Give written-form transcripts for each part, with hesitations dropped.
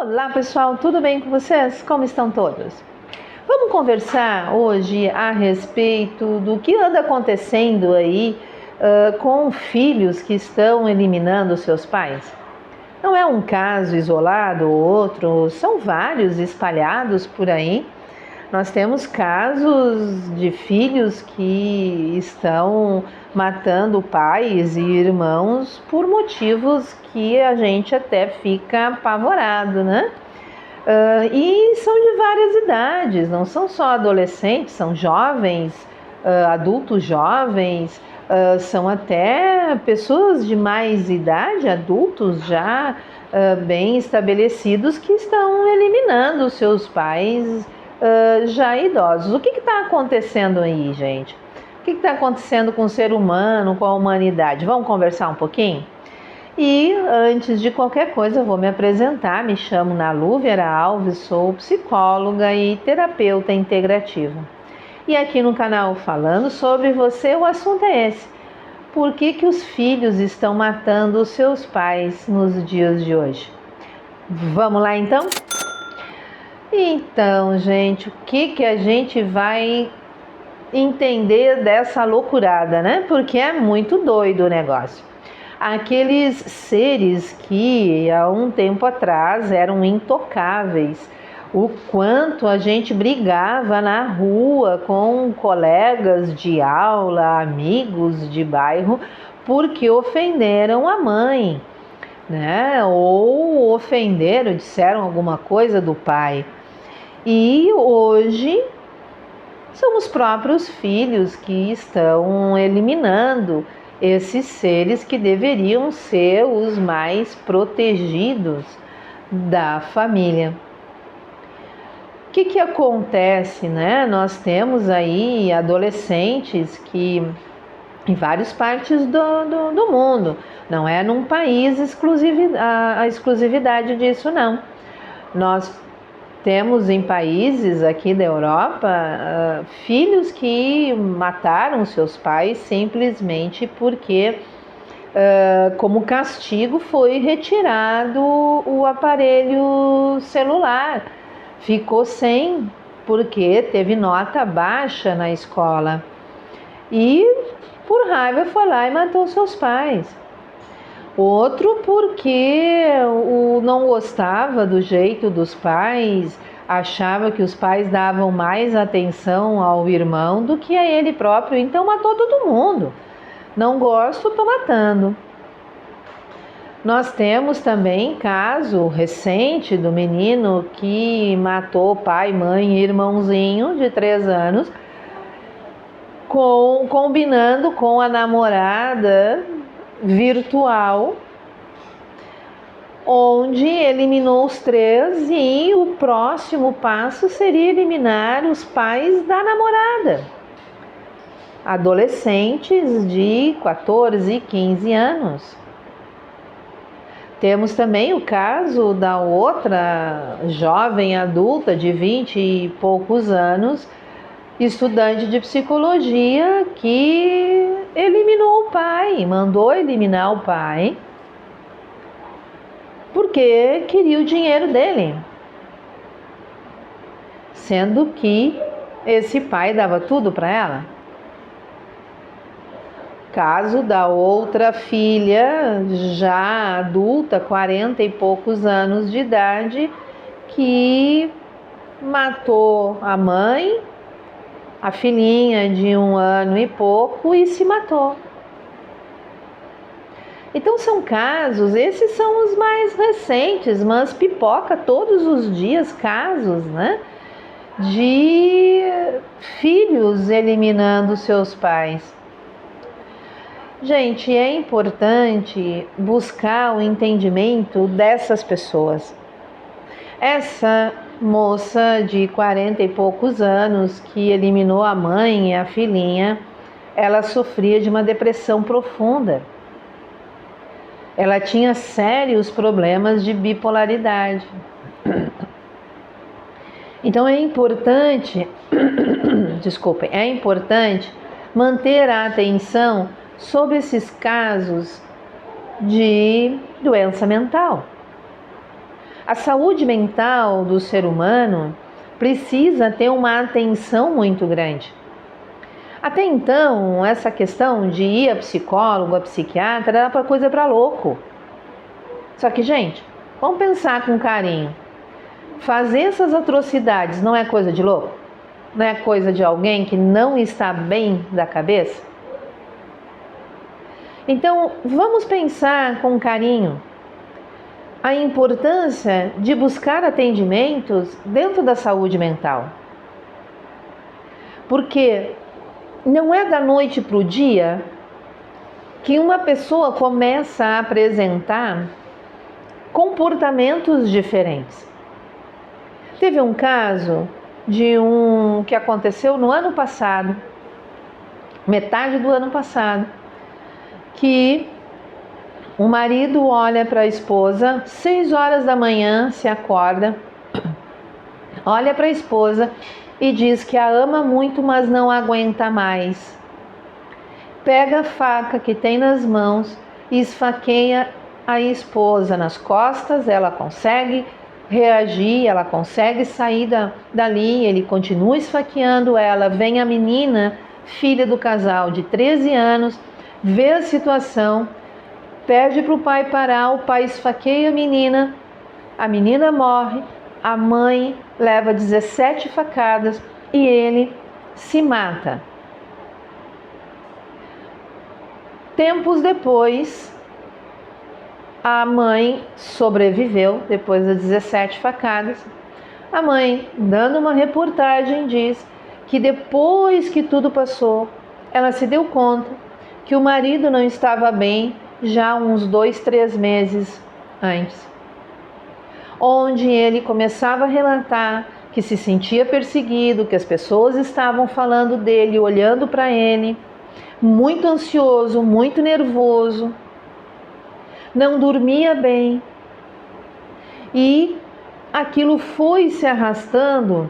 Olá pessoal, tudo bem com vocês? Como estão todos? Vamos conversar hoje a respeito do que anda acontecendo aí com filhos que estão eliminando seus pais. Não é um caso isolado ou outro, são vários espalhados por aí. Nós temos casos de filhos que estão matando pais e irmãos por motivos que a gente até fica apavorado, né? E são de várias idades, não são só adolescentes, são jovens, adultos jovens, são até pessoas de mais idade, adultos já bem estabelecidos que estão eliminando os seus pais já idosos. O que está acontecendo aí, gente? O que está acontecendo com o ser humano, com a humanidade? Vamos conversar um pouquinho? E antes de qualquer coisa, eu vou me apresentar. Me chamo Nalu Vera Alves, sou psicóloga e terapeuta integrativa. E aqui no canal Falando Sobre Você, o assunto é esse. Por que os filhos estão matando os seus pais nos dias de hoje? Vamos lá então? Então, gente, o que a gente vai entender dessa loucurada, né? Porque é muito doido o negócio. Aqueles seres que há um tempo atrás eram intocáveis, o quanto a gente brigava na rua com colegas de aula, amigos de bairro, porque ofenderam a mãe, né? Ou ofenderam, disseram alguma coisa do pai. E hoje são os próprios filhos que estão eliminando esses seres que deveriam ser os mais protegidos da família. O que acontece, né? Nós temos aí adolescentes que em várias partes do mundo, não é num país a exclusividade disso não. Nós temos em países aqui da Europa filhos que mataram seus pais simplesmente porque, como castigo, foi retirado o aparelho celular. Ficou sem, porque teve nota baixa na escola. E, por raiva, foi lá e matou seus pais. Outro porque não gostava do jeito dos pais, achava que os pais davam mais atenção ao irmão do que a ele próprio, então matou todo mundo. Não gosto, tô matando. Nós temos também caso recente do menino que matou pai, mãe e irmãozinho de 3 anos, combinando com a namorada virtual, onde eliminou os 3 e o próximo passo seria eliminar os pais da namorada. Adolescentes de 14 e 15 anos. Temos também o caso da outra jovem adulta de 20 e poucos anos, estudante de psicologia, que eliminou o pai, mandou eliminar o pai, porque queria o dinheiro dele, sendo que esse pai dava tudo para ela. Caso da outra filha, já adulta, 40 e poucos anos de idade, que matou a mãe, a filhinha de 1 ano e pouco, e se matou. Então são casos, esses são os mais recentes, mas pipoca todos os dias casos, né, de filhos eliminando seus pais. Gente, é importante buscar o entendimento dessas pessoas. Essa moça de 40 e poucos anos que eliminou a mãe e a filhinha, ela sofria de uma depressão profunda. Ela tinha sérios problemas de bipolaridade. Então é importante, é importante manter a atenção sobre esses casos de doença mental. A saúde mental do ser humano precisa ter uma atenção muito grande. Até então, essa questão de ir a psicólogo, a psiquiatra, era coisa para louco. Só que, gente, vamos pensar com carinho. Fazer essas atrocidades não é coisa de louco? Não é coisa de alguém que não está bem da cabeça? Então, vamos pensar com carinho a importância de buscar atendimentos dentro da saúde mental. Porque não é da noite para o dia que uma pessoa começa a apresentar comportamentos diferentes. Teve um caso que aconteceu no ano passado, metade do ano passado, que o marido olha para a esposa, 6 horas da manhã, se acorda, olha para a esposa e diz que a ama muito, mas não aguenta mais. Pega a faca que tem nas mãos e esfaqueia a esposa nas costas. Ela consegue reagir, ela consegue sair dali, ele continua esfaqueando ela. Vem a menina, filha do casal de 13 anos, vê a situação, pede para o pai parar, o pai esfaqueia a menina morre, a mãe leva 17 facadas e ele se mata. Tempos depois, a mãe sobreviveu depois das 17 facadas. A mãe, dando uma reportagem, diz que depois que tudo passou, ela se deu conta que o marido não estava bem já uns 2, 3 meses antes, onde ele começava a relatar que se sentia perseguido, que as pessoas estavam falando dele, olhando para ele, muito ansioso, muito nervoso, não dormia bem, e aquilo foi se arrastando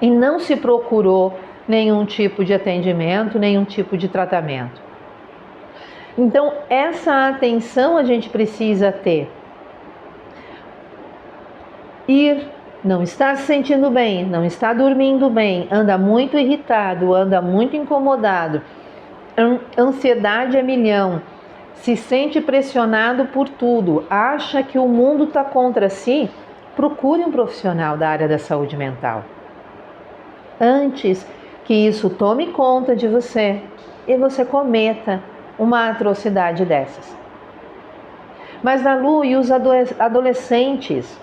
e não se procurou nenhum tipo de atendimento, nenhum tipo de tratamento. Então, essa atenção a gente precisa ter. Não está se sentindo bem, não está dormindo bem, anda muito irritado, anda muito incomodado, ansiedade a milhão, se sente pressionado por tudo, acha que o mundo está contra si, procure um profissional da área da saúde mental. Antes que isso tome conta de você e você cometa uma atrocidade dessas. Mas a Lu e os adolescentes,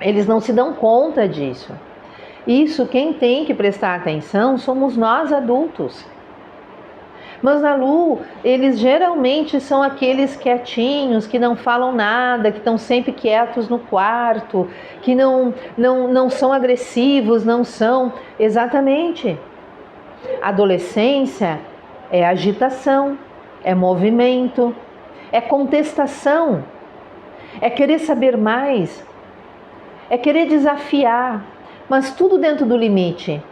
eles não se dão conta disso. Isso, quem tem que prestar atenção somos nós adultos. Mas na Lu, eles geralmente são aqueles quietinhos, que não falam nada, que estão sempre quietos no quarto, que não são agressivos, não são. Exatamente. Adolescência é agitação, é movimento, é contestação, é querer saber mais, é querer desafiar, mas tudo dentro do limite.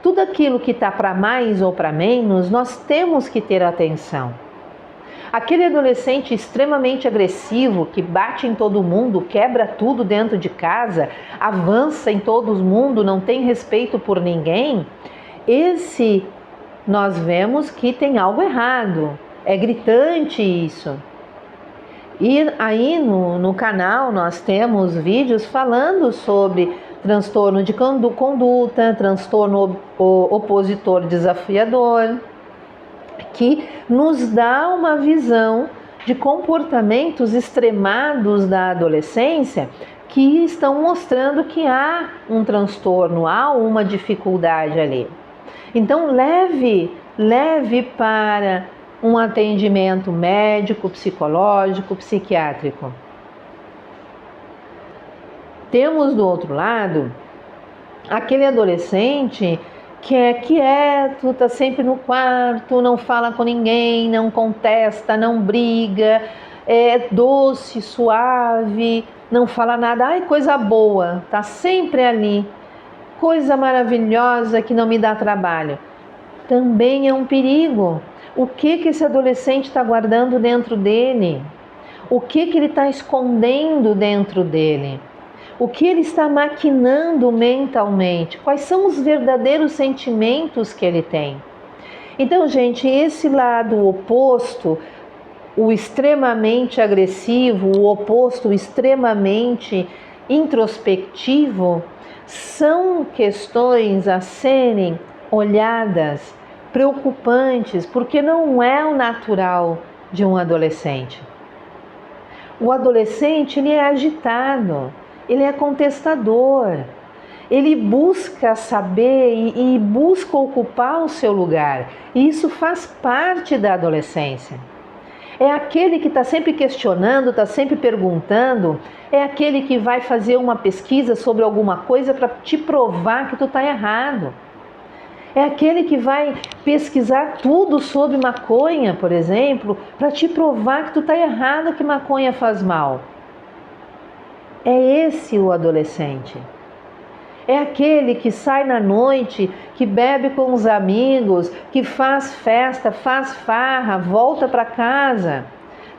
Tudo aquilo que está para mais ou para menos, nós temos que ter atenção. Aquele adolescente extremamente agressivo, que bate em todo mundo, quebra tudo dentro de casa, avança em todo mundo, não tem respeito por ninguém, esse nós vemos que tem algo errado. É gritante isso. E aí no canal nós temos vídeos falando sobre transtorno de conduta, transtorno opositor desafiador, que nos dá uma visão de comportamentos extremados da adolescência que estão mostrando que há um transtorno, há uma dificuldade ali. Então leve para um atendimento médico, psicológico, psiquiátrico. Temos do outro lado aquele adolescente que é quieto, está sempre no quarto, não fala com ninguém, não contesta, não briga, é doce, suave, não fala nada. Ai, coisa boa, está sempre ali. Coisa maravilhosa que não me dá trabalho. Também é um perigo. O que esse adolescente está guardando dentro dele? O que ele está escondendo dentro dele? O que ele está maquinando mentalmente? Quais são os verdadeiros sentimentos que ele tem? Então, gente, esse lado oposto, o extremamente agressivo, o oposto, o extremamente introspectivo, são questões a serem olhadas, preocupantes, porque não é o natural de um adolescente. O adolescente, ele é agitado, ele é contestador, ele busca saber e busca ocupar o seu lugar. E isso faz parte da adolescência. É aquele que está sempre questionando, está sempre perguntando, é aquele que vai fazer uma pesquisa sobre alguma coisa para te provar que tu está errado. É aquele que vai pesquisar tudo sobre maconha, por exemplo, para te provar que tu está errado, que maconha faz mal. É esse o adolescente. É aquele que sai na noite, que bebe com os amigos, que faz festa, faz farra, volta para casa.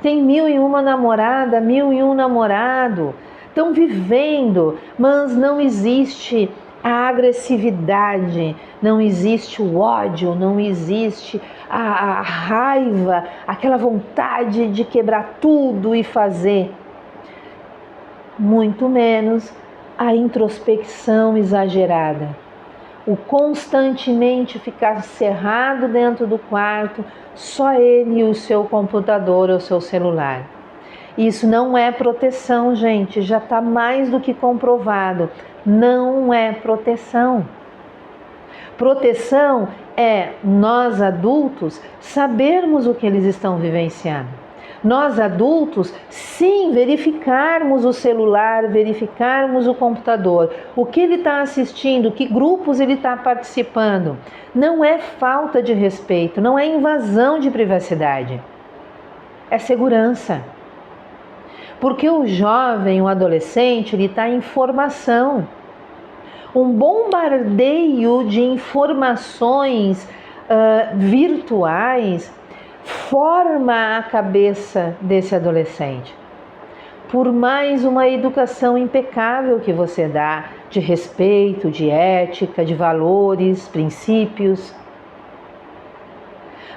Tem 1001 namorada, 1001 namorado. Estão vivendo, mas não existe a agressividade, não existe o ódio, não existe a raiva, aquela vontade de quebrar tudo e fazer. Muito menos a introspecção exagerada, o constantemente ficar cerrado dentro do quarto, só ele e o seu computador ou seu celular. Isso não é proteção, gente, já está mais do que comprovado. Não é proteção. Proteção é nós adultos sabermos o que eles estão vivenciando. Nós adultos, sim, verificarmos o celular, verificarmos o computador, o que ele está assistindo, que grupos ele está participando. Não é falta de respeito, não é invasão de privacidade, é segurança. Porque o jovem, o adolescente, ele está em formação. Um bombardeio de informações virtuais forma a cabeça desse adolescente. Por mais uma educação impecável que você dá, de respeito, de ética, de valores, princípios.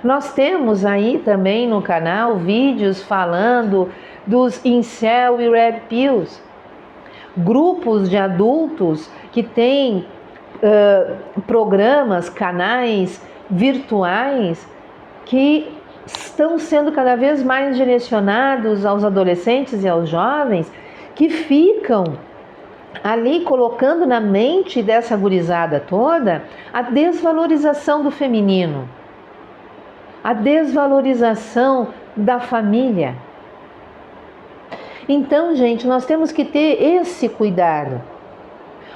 Nós temos aí também no canal vídeos falando dos incel e red pills, grupos de adultos que têm programas, canais virtuais que estão sendo cada vez mais direcionados aos adolescentes e aos jovens, que ficam ali colocando na mente dessa gurizada toda a desvalorização do feminino, a desvalorização da família. Então, gente, nós temos que ter esse cuidado.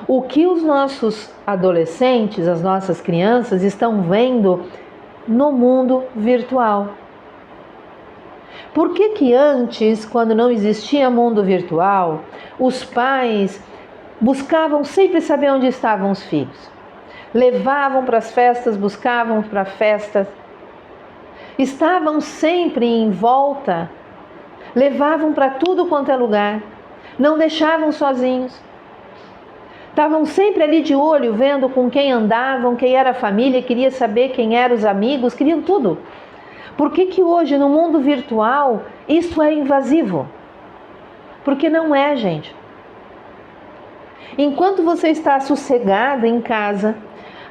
O que os nossos adolescentes, as nossas crianças estão vendo no mundo virtual? Por que antes, quando não existia mundo virtual, os pais buscavam sempre saber onde estavam os filhos? Levavam para as festas, buscavam para festas, estavam sempre em volta, levavam para tudo quanto é lugar, não deixavam sozinhos. Estavam sempre ali de olho, vendo com quem andavam, quem era a família, queria saber quem eram os amigos, queriam tudo. Por que hoje, no mundo virtual, isso é invasivo? Porque não é, gente. Enquanto você está sossegada em casa,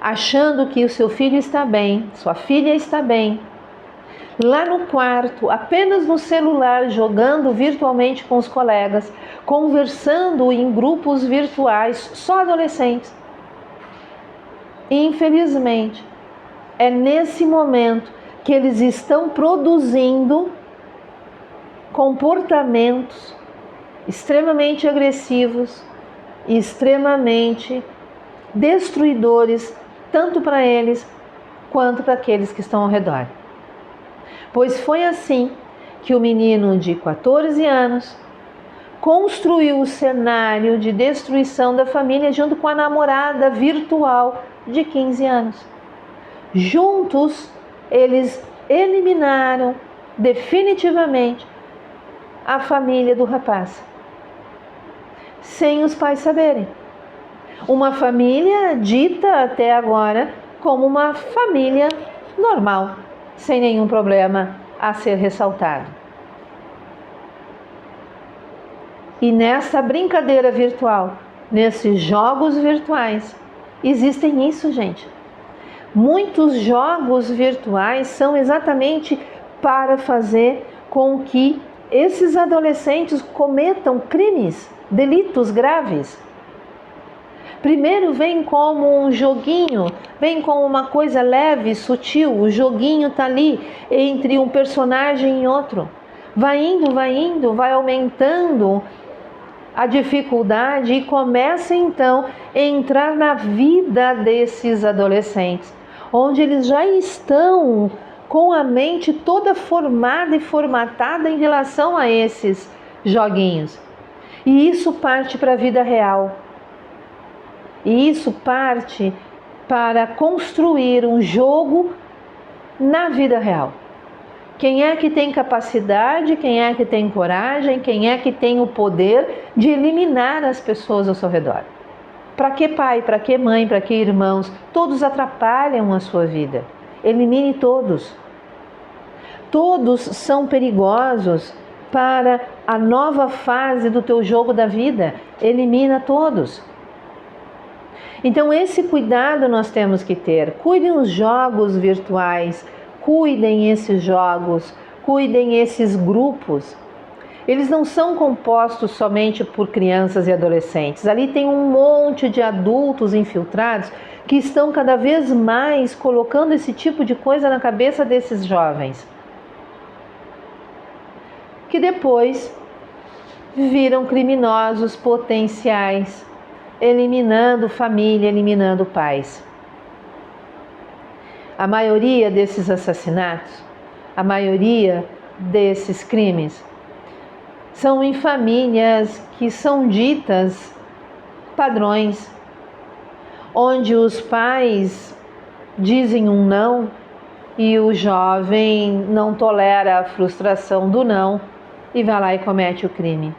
achando que o seu filho está bem, sua filha está bem, lá no quarto, apenas no celular, jogando virtualmente com os colegas, conversando em grupos virtuais, só adolescentes. Infelizmente, é nesse momento que eles estão produzindo comportamentos extremamente agressivos e extremamente destruidores, tanto para eles quanto para aqueles que estão ao redor. Pois foi assim que o menino de 14 anos construiu o cenário de destruição da família junto com a namorada virtual de 15 anos. Juntos, eles eliminaram definitivamente a família do rapaz. sem os pais saberem. Uma família dita até agora como uma família normal, sem nenhum problema a ser ressaltado. E nessa brincadeira virtual, nesses jogos virtuais, existem isso, gente. Muitos jogos virtuais são exatamente para fazer com que esses adolescentes cometam crimes, delitos graves. Primeiro vem como um joguinho, vem como uma coisa leve, sutil. O joguinho está ali entre um personagem e outro. Vai indo, vai aumentando a dificuldade e começa então a entrar na vida desses adolescentes, onde eles já estão com a mente toda formada e formatada em relação a esses joguinhos. E isso parte para a vida real. E isso parte para construir um jogo na vida real. Quem é que tem capacidade, quem é que tem coragem, quem é que tem o poder de eliminar as pessoas ao seu redor? Para que pai, para que mãe, para que irmãos? Todos atrapalham a sua vida. Elimine todos. Todos são perigosos para a nova fase do teu jogo da vida. Elimina todos. Então esse cuidado nós temos que ter. Cuidem os jogos virtuais, cuidem esses jogos, cuidem esses grupos. Eles não são compostos somente por crianças e adolescentes. Ali tem um monte de adultos infiltrados que estão cada vez mais colocando esse tipo de coisa na cabeça desses jovens, que depois viram criminosos potenciais, eliminando família, eliminando pais. A maioria desses assassinatos, a maioria desses crimes, são em famílias que são ditas padrões, onde os pais dizem um não e o jovem não tolera a frustração do não e vai lá e comete o crime.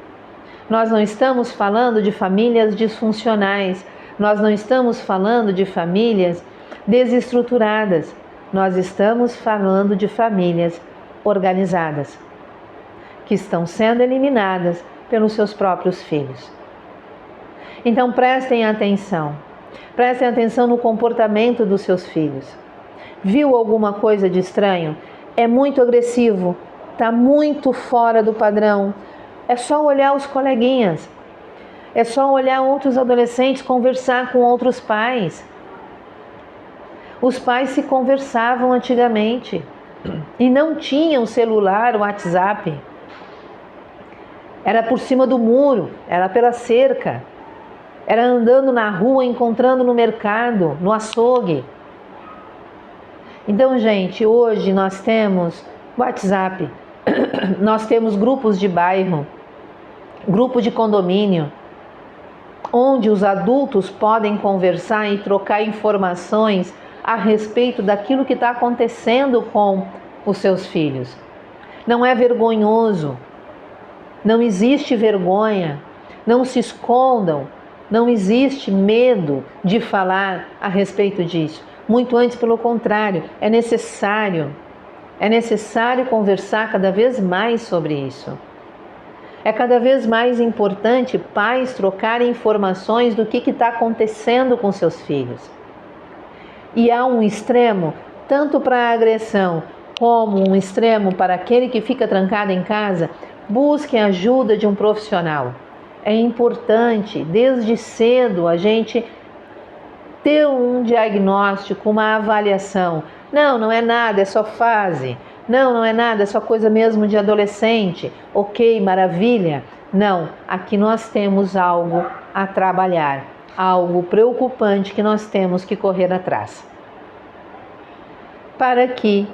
Nós não estamos falando de famílias disfuncionais, nós não estamos falando de famílias desestruturadas, nós estamos falando de famílias organizadas, que estão sendo eliminadas pelos seus próprios filhos. Então prestem atenção no comportamento dos seus filhos. Viu alguma coisa de estranho? É muito agressivo, está muito fora do padrão. É só olhar os coleguinhas, é só olhar outros adolescentes, conversar com outros pais. Os pais se conversavam antigamente e não tinham celular, WhatsApp. Era por cima do muro, era pela cerca, era andando na rua, encontrando no mercado, no açougue. Então, gente, hoje nós temos WhatsApp, nós temos grupos de bairro, grupo de condomínio, onde os adultos podem conversar e trocar informações a respeito daquilo que está acontecendo com os seus filhos. Não é vergonhoso, não existe vergonha, não se escondam, não existe medo de falar a respeito disso. Muito antes, pelo contrário, é necessário conversar cada vez mais sobre isso. É cada vez mais importante pais trocarem informações do que está acontecendo com seus filhos. E há um extremo, tanto para a agressão, como um extremo para aquele que fica trancado em casa. Busquem a ajuda de um profissional. É importante, desde cedo, a gente ter um diagnóstico, uma avaliação. Não é nada, é só fase. Não é nada, é só coisa mesmo de adolescente. Ok, maravilha. Não, aqui nós temos algo a trabalhar, algo preocupante que nós temos que correr atrás, para que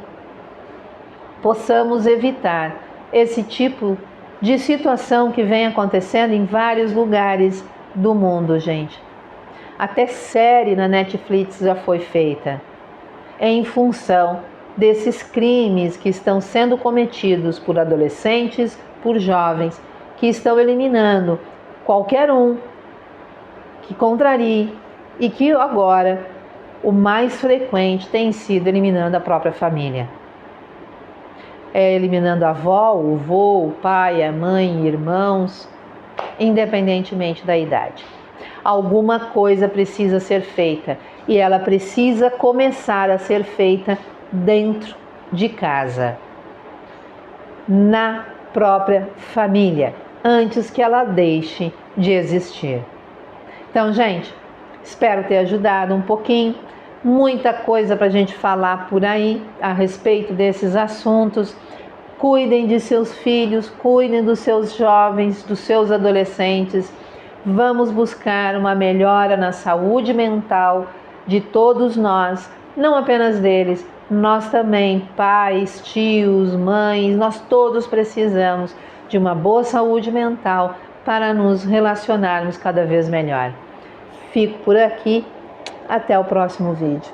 possamos evitar esse tipo de situação que vem acontecendo em vários lugares do mundo, gente. Até série na Netflix já foi feita em função desses crimes que estão sendo cometidos por adolescentes, por jovens, que estão eliminando qualquer um que contrarie e que agora o mais frequente tem sido eliminando a própria família. Eliminando a avó, o avô, o pai, a mãe, irmãos, independentemente da idade. Alguma coisa precisa ser feita e ela precisa começar a ser feita dentro de casa, na própria família, antes que ela deixe de existir. Então, gente, espero ter ajudado um pouquinho. Muita coisa para a gente falar por aí a respeito desses assuntos. Cuidem de seus filhos, cuidem dos seus jovens, dos seus adolescentes. Vamos buscar uma melhora na saúde mental de todos nós, não apenas deles. Nós também, pais, tios, mães, nós todos precisamos de uma boa saúde mental para nos relacionarmos cada vez melhor. Fico por aqui, até o próximo vídeo.